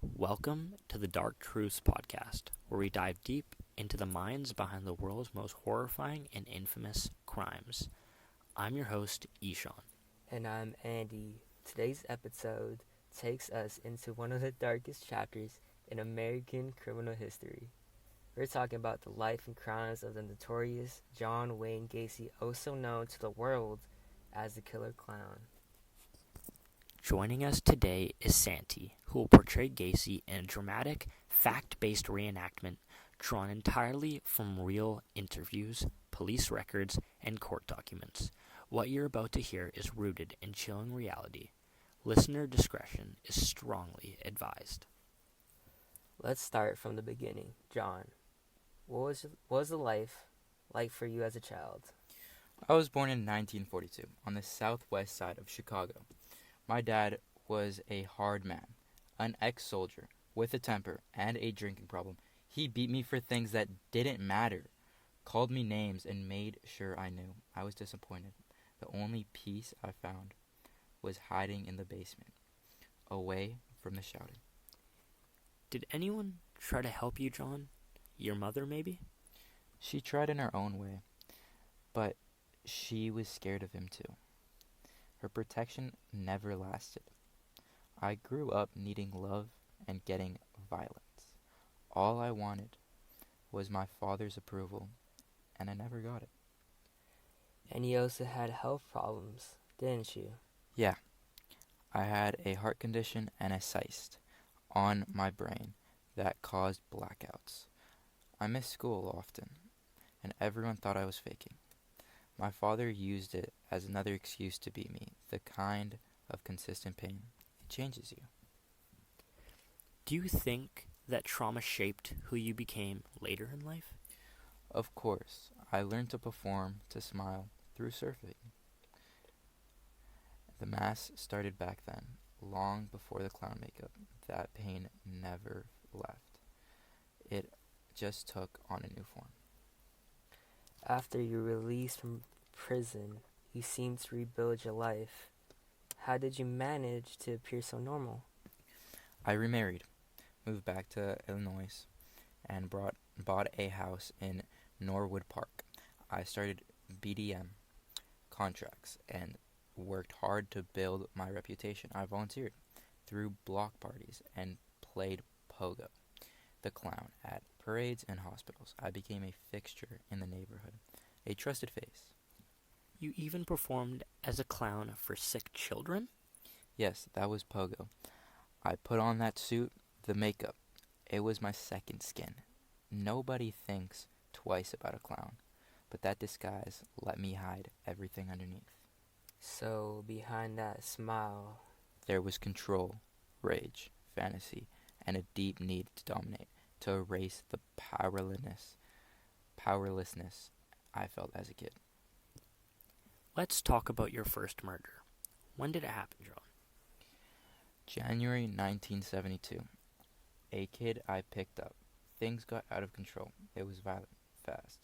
Welcome to the Dark Truths podcast, where we dive deep into the minds behind the world's most horrifying and infamous crimes. I'm your host, Ishan. And I'm Andy. Today's episode takes us into one of the darkest chapters in American criminal history. We're talking about the life and crimes of the notorious John Wayne Gacy, also known to the world as the Killer Clown. Joining us today is Santi, who will portray Gacy in a dramatic, fact-based reenactment drawn entirely from real interviews, police records, and court documents. What you're about to hear is rooted in chilling reality. Listener discretion is strongly advised. Let's start from the beginning. John, what was the life like for you as a child? I was born in 1942 on the southwest side of Chicago. My dad was a hard man, an ex-soldier with a temper and a drinking problem. He beat me for things that didn't matter, called me names, and made sure I knew. I was disappointed. The only peace I found was hiding in the basement, away from the shouting. Did anyone try to help you, John? Your mother, maybe? She tried in her own way, but she was scared of him too. Her protection never lasted. I grew up needing love and getting violence. All I wanted was my father's approval, and I never got it. And you also had health problems, didn't you? Yeah, I had a heart condition and a cyst on my brain that caused blackouts. I missed school often, and everyone thought I was faking. My father used it as another excuse to beat me, the kind of consistent pain. It changes you. Do you think that trauma shaped who you became later in life? Of course, I learned to perform, to smile, through surfing. The mask started back then, long before the clown makeup. That pain never left. It just took on a new form. After you were released from prison, you seemed to rebuild your life. How did you manage to appear so normal? I remarried, moved back to Illinois, and bought a house in Norwood Park. I started BDM contracts and worked hard to build my reputation. I volunteered, threw block parties, and played Pogo, the clown, at parades and hospitals. I became a fixture in the neighborhood, a trusted face. You even performed as a clown for sick children? Yes, that was Pogo. I put on that suit, the makeup. It was my second skin. Nobody thinks twice about a clown, but that disguise let me hide everything underneath. So, behind that smile, There was control, rage, fantasy, and a deep need to dominate, to erase the powerlessness I felt as a kid. Let's talk about your first murder. When did it happen, John? January 1972. A kid I picked up. Things got out of control. It was violent, fast.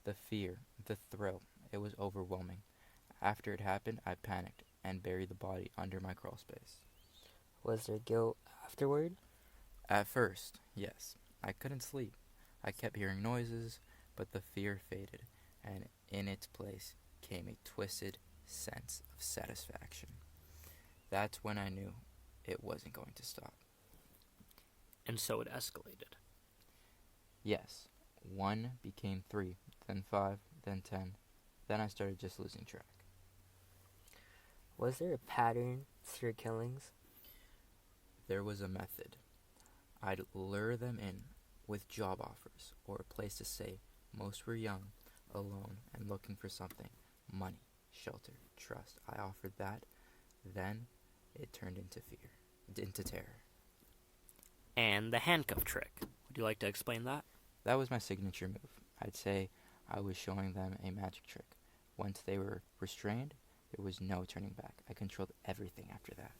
The fear, the thrill, it was overwhelming. After it happened, I panicked and buried the body under my crawl space. was there guilt afterward? At first, yes. I couldn't sleep. I kept hearing noises, but the fear faded, and in its place came a twisted sense of satisfaction. That's when I knew it wasn't going to stop. And so it escalated. Yes, 1 became 3, then 5, then 10. Then I started just losing track. Was there a pattern to your killings? There was a method. I'd lure them in with job offers or a place to stay. Most were young, alone, and looking for something. Money, shelter, trust. I offered that. Then it turned into fear, into terror. And the handcuff trick. Would you like to explain that? That was my signature move. I'd say I was showing them a magic trick. Once they were restrained, there was no turning back. I controlled everything after that.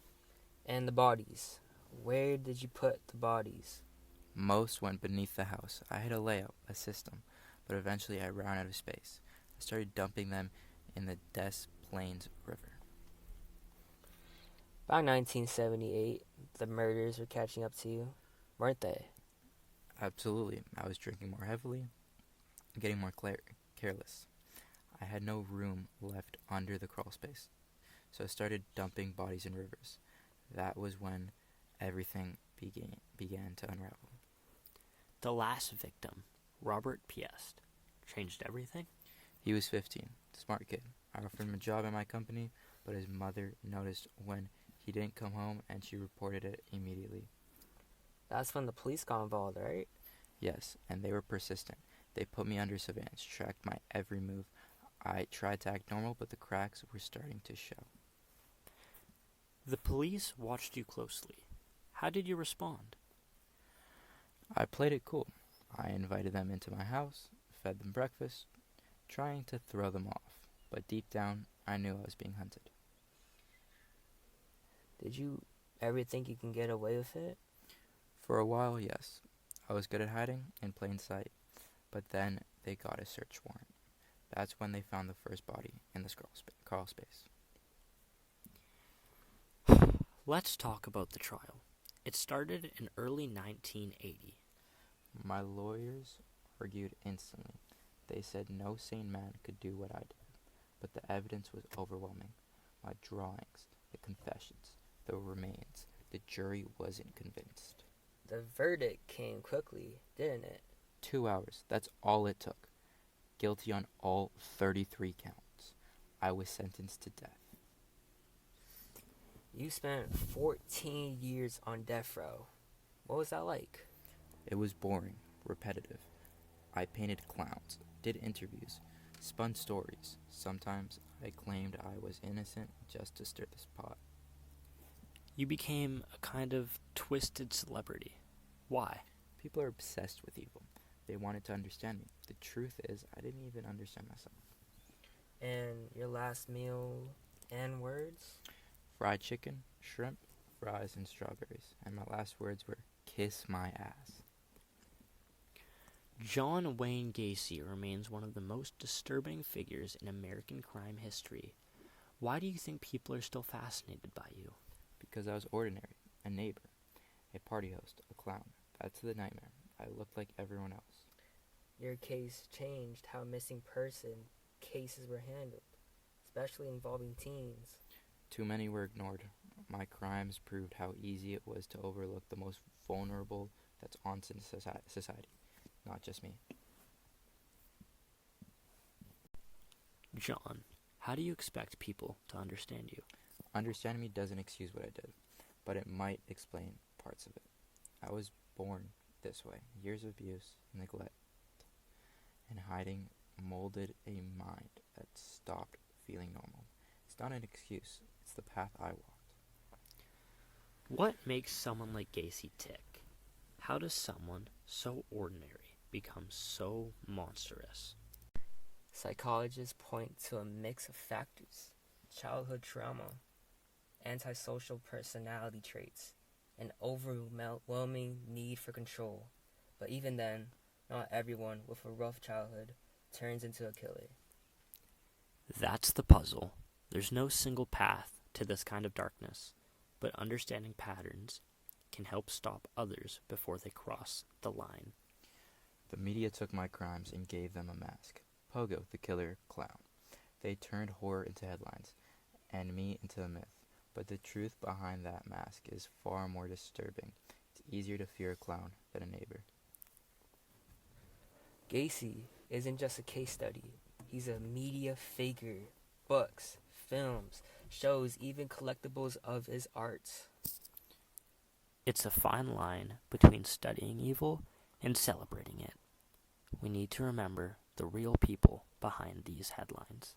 And the bodies. Where did you put the bodies? Most went beneath the house. I had a layout, a system, but eventually I ran out of space. I started dumping them in the Des Plaines River. By 1978, The murders were catching up to you, weren't they? Absolutely. I was drinking more heavily, getting more careless. I had no room left under the crawl space, so I started dumping bodies in rivers. That was when everything began to unravel. The last victim, Robert Piest, changed everything? He was 15, smart kid. I offered him a job at my company, but his mother noticed when he didn't come home and she reported it immediately. That's when the police got involved, right? Yes, and they were persistent. They put me under surveillance, tracked my every move. I tried to act normal, but the cracks were starting to show. The police watched you closely. How did you respond? I played it cool. I invited them into my house, fed them breakfast, trying to throw them off. But deep down, I knew I was being hunted. Did you ever think you can get away with it? For a while, yes. I was good at hiding in plain sight. But then they got a search warrant. That's when they found the first body in the crawl space. Let's talk about the trial. It started in early 1980. My lawyers argued instantly. They said no sane man could do what I did. But the evidence was overwhelming. My drawings, the confessions, the remains. The jury wasn't convinced. The verdict came quickly, didn't it? 2 hours. That's all it took. Guilty on all 33 counts. I was sentenced to death. You spent 14 years on death row. What was that like? It was boring, repetitive. I painted clowns, did interviews, spun stories. Sometimes I claimed I was innocent just to stir this pot. You became a kind of twisted celebrity. Why? People are obsessed with evil. They wanted to understand me. The truth is, I didn't even understand myself. And your last meal and words? Fried chicken, shrimp, fries, and strawberries. And my last words were, kiss my ass. John Wayne Gacy remains one of the most disturbing figures in American crime history. Why do you think people are still fascinated by you? Because I was ordinary, a neighbor, a party host, a clown. That's the nightmare. I looked like everyone else. Your case changed how missing person cases were handled, especially involving teens. Too many were ignored. My crimes proved how easy it was to overlook the most vulnerable that's on society, not just me. John, how do you expect people to understand you? Understanding me doesn't excuse what I did, but it might explain parts of it. I was born this way. Years of abuse, neglect, and hiding molded a mind that stopped feeling normal. It's not an excuse. It's the path I walked. What makes someone like Gacy tick? How does someone so ordinary become so monstrous? Psychologists point to a mix of factors: childhood trauma, antisocial personality traits, an overwhelming need for control. But even then, not everyone with a rough childhood turns into a killer. That's the puzzle. There's no single path to this kind of darkness, but understanding patterns can help stop others before they cross the line. The media took my crimes and gave them a mask. Pogo, the killer clown. They turned horror into headlines, and me into a myth. But the truth behind that mask is far more disturbing. It's easier to fear a clown than a neighbor. Gacy isn't just a case study. He's a media figure. Books, films, shows, even collectibles of his arts. It's a fine line between studying evil and celebrating it. We need to remember the real people behind these headlines.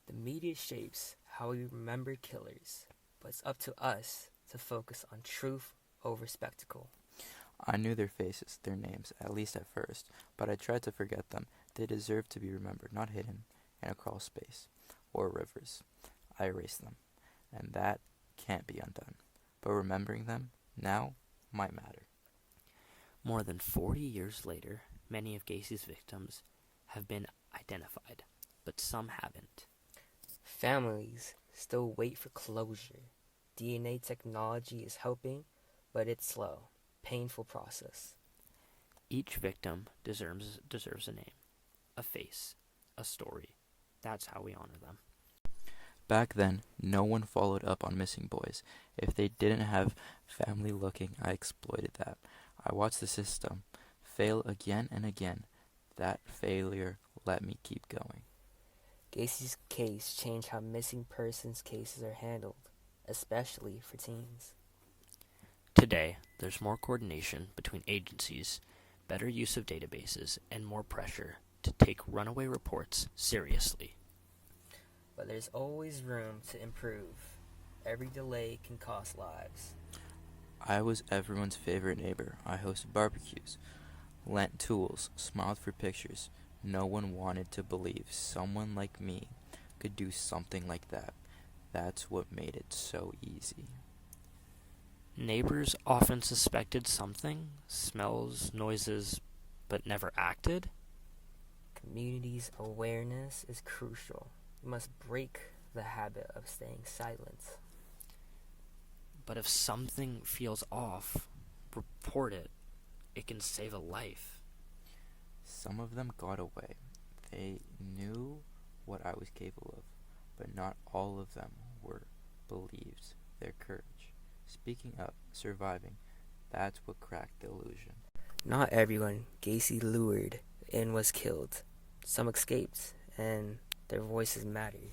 The media shapes how we remember killers, but it's up to us to focus on truth over spectacle. I knew their faces, their names, at least at first, but I tried to forget them. They deserve to be remembered, not hidden in a crawl space or rivers. I erased them, and that can't be undone. But remembering them now might matter. More than 40 years later, many of Gacy's victims have been identified, but some haven't. Families still wait for closure. DNA technology is helping, but it's slow, painful process. Each victim deserves a name, a face, a story. That's how we honor them. Back then, no one followed up on missing boys. If they didn't have family looking, I exploited that. I watched the system fail again and again. That failure let me keep going. Gacy's case changed how missing persons cases are handled, especially for teens. Today, there's more coordination between agencies, better use of databases, and more pressure to take runaway reports seriously. But there's always room to improve. Every delay can cost lives. I was everyone's favorite neighbor. I hosted barbecues, lent tools, smiled for pictures. No one wanted to believe someone like me could do something like that. That's what made it so easy. Neighbors often suspected something, smells, noises, but never acted. Community's awareness is crucial. We must break the habit of staying silent. But if something feels off, report it. It can save a life. Some of them got away. They knew what I was capable of, but not all of them believed their courage. Speaking up, surviving, that's what cracked the illusion. Not everyone Gacy lured in was killed. Some escaped, and their voices mattered.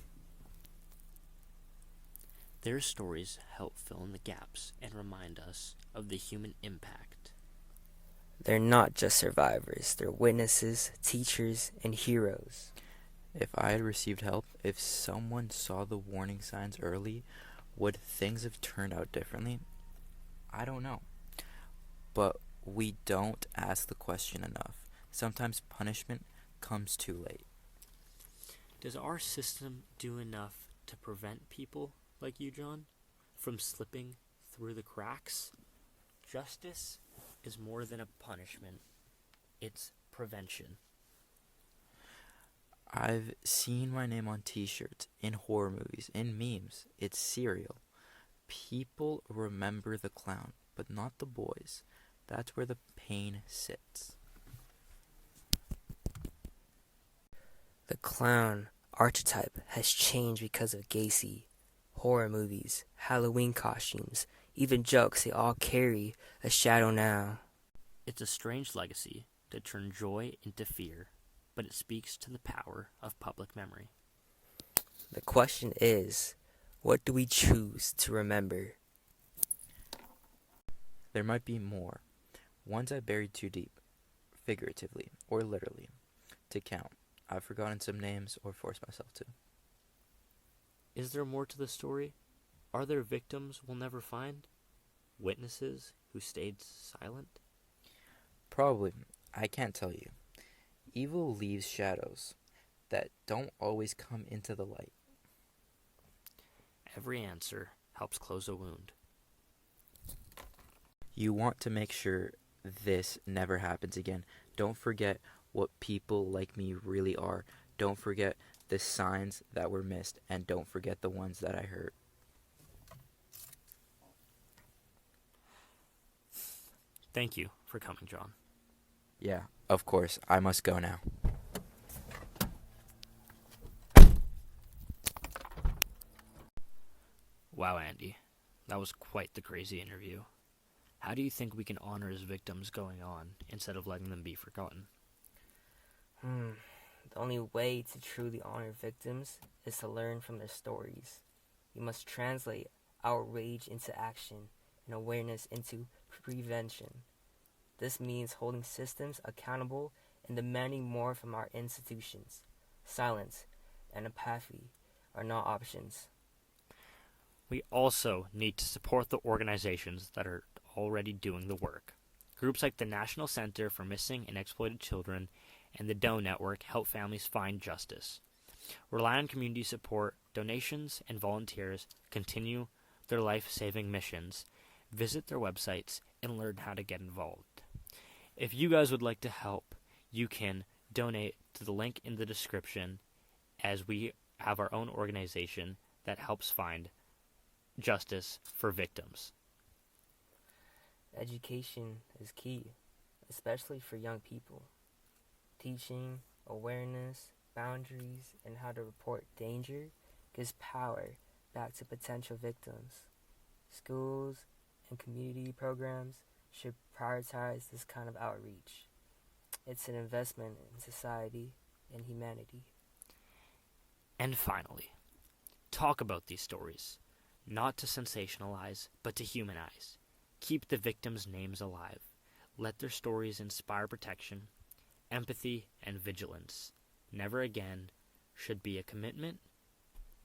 Their stories help fill in the gaps and remind us of the human impact. They're not just survivors, they're witnesses, teachers, and heroes. If I had received help, if someone saw the warning signs early, would things have turned out differently? I don't know. But we don't ask the question enough. Sometimes punishment comes too late. Does our system do enough to prevent people like you, John, from slipping through the cracks? Justice is more than a punishment. It's prevention. I've seen my name on t-shirts, in horror movies, in memes. It's serial. People remember the clown, but not the boys. That's where the pain sits. The clown archetype has changed because of Gacy. Horror movies, Halloween costumes, even jokes, they all carry a shadow now. It's a strange legacy to turn joy into fear, but it speaks to the power of public memory. The question is, what do we choose to remember? There might be more. Ones I buried too deep, figuratively or literally, to count. I've forgotten some names or forced myself to. Is there more to the story? Are there victims we'll never find? Witnesses who stayed silent? Probably. I can't tell you. Evil leaves shadows that don't always come into the light. Every answer helps close a wound. You want to make sure this never happens again. Don't forget what people like me really are. Don't forget the signs that were missed, and don't forget the ones that I hurt. Thank you for coming, John. Yeah, of course. I must go now. Wow, Andy. That was quite the crazy interview. How do you think we can honor his victims going on instead of letting them be forgotten? The only way to truly honor victims is to learn from their stories. We must translate our rage into action and awareness into prevention. This means holding systems accountable and demanding more from our institutions. Silence and apathy are not options. We also need to support the organizations that are already doing the work. Groups like the National Center for Missing and Exploited Children and the DOE Network help families find justice. Rely on community support, donations, and volunteers continue their life-saving missions. Visit their websites and learn how to get involved. If you guys would like to help, you can donate to the link in the description, as we have our own organization that helps find justice for victims. Education is key, especially for young people. Teaching, awareness, boundaries, and how to report danger gives power back to potential victims. Schools and community programs should prioritize this kind of outreach. It's an investment in society and humanity. And finally, talk about these stories, not to sensationalize, but to humanize. Keep the victims' names alive. Let their stories inspire protection, empathy, and vigilance. Never again should be a commitment,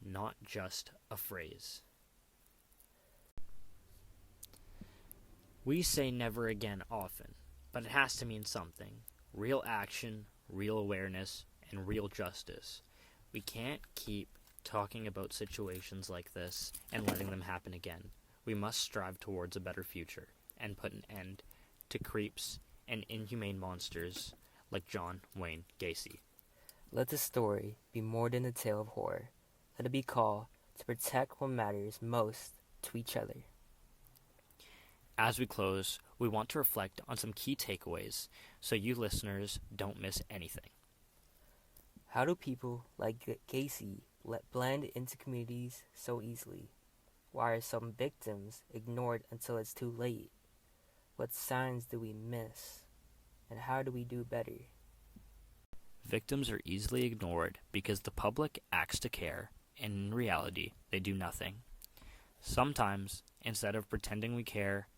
not just a phrase. We say never again often, but it has to mean something. Real action, real awareness, and real justice. We can't keep talking about situations like this and letting them happen again. We must strive towards a better future and put an end to creeps and inhumane monsters like John Wayne Gacy. Let the story be more than a tale of horror. Let it be called to protect what matters most to each other. As we close, we want to reflect on some key takeaways so you listeners don't miss anything. How do people like Gacy blend into communities so easily? Why are some victims ignored until it's too late? What signs do we miss? And how do we do better? Victims are easily ignored because the public acts to care, and in reality, they do nothing. Sometimes, instead of pretending we care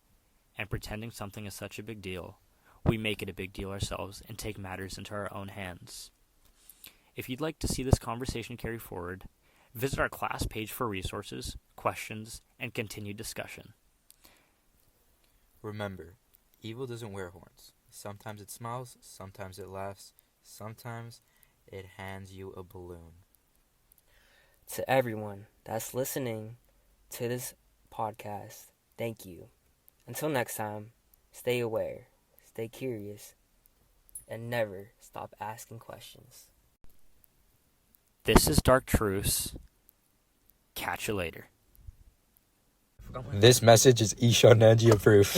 and pretending something is such a big deal, we make it a big deal ourselves and take matters into our own hands. If you'd like to see this conversation carry forward, visit our class page for resources, questions, and continued discussion. Remember, evil doesn't wear horns. Sometimes it smiles, sometimes it laughs, sometimes it hands you a balloon. To everyone that's listening to this podcast, thank you. Until next time, stay aware, stay curious, and never stop asking questions. This is Dark Truce. Catch you later. This message is Isha Nanji approved.